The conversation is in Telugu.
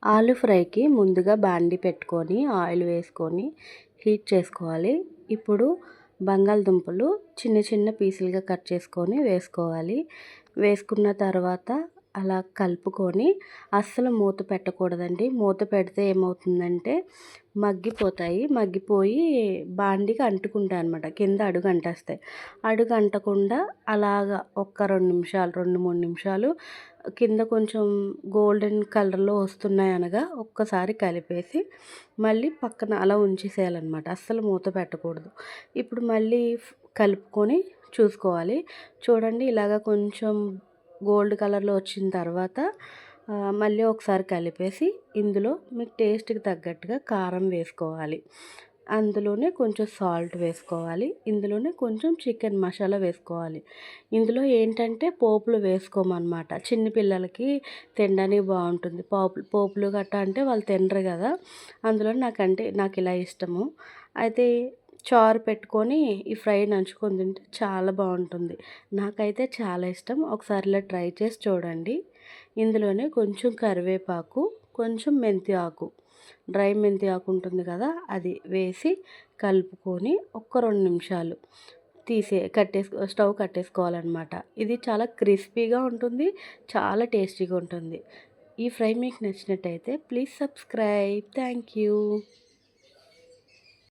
ఆలు ఫ్రైకి ముందుగా బాండి పెట్టుకొని ఆయిల్ వేసుకొని హీట్ చేసుకోవాలి. ఇప్పుడు బంగాళదుంపలు చిన్న చిన్న పీసులుగా కట్ చేసుకొని వేసుకోవాలి. వేసుకున్న తర్వాత అలా కలుపుకొని అస్సలు మూత పెట్టకూడదండి. మూత పెడితే ఏమవుతుందంటే మగ్గిపోయి బాండికి అంటుకుంటాయి అనమాట. కింద అడుగు అంటేస్తాయి. అడుగు అంటకుండా అలాగా ఒక్క 2 నిమిషాలు 2, 3 నిమిషాలు కింద కొంచెం గోల్డెన్ కలర్లో వస్తున్నాయి అనగా ఒక్కసారి కలిపేసి మళ్ళీ పక్కన అలా ఉంచేసేయాలన్నమాట. అస్సలు మూత పెట్టకూడదు. ఇప్పుడు మళ్ళీ కలుపుకొని చూసుకోవాలి. చూడండి ఇలాగ కొంచెం గోల్డ్ కలర్లో వచ్చిన తర్వాత మళ్ళీ ఒకసారి కలిపేసి ఇందులో మీకు టేస్ట్కి తగ్గట్టుగా కారం వేసుకోవాలి. అందులోనే కొంచెం సాల్ట్ వేసుకోవాలి. ఇందులోనే కొంచెం చికెన్ మసాలా వేసుకోవాలి. ఇందులో ఏంటంటే పోపులు వేసుకోమన్నమాట. చిన్న పిల్లలకి తినడానికి బాగుంటుంది. పోపులు గట్టా అంటే వాళ్ళు తినరు కదా. అందులో నాకు ఇలా ఇష్టము. అయితే చారు పెట్టుకొని ఈ ఫ్రై నంచుకొని తింటే చాలా బాగుంటుంది. నాకైతే చాలా ఇష్టం. ఒకసారి ఇలా ట్రై చేసి చూడండి. ఇందులోనే కొంచెం కరివేపాకు, కొంచెం మెంతి ఆకు, డ్రై మెంతి ఆకు ఉంటుంది కదా, అది వేసి కలుపుకొని ఒక్క 2 నిమిషాలు స్టవ్ కట్టేసుకోవాలన్నమాట. ఇది చాలా క్రిస్పీగా ఉంటుంది. చాలా టేస్టీగా ఉంటుంది. ఈ ఫ్రై మీకు నచ్చినట్టయితే ప్లీజ్ సబ్స్క్రైబ్. Thank you.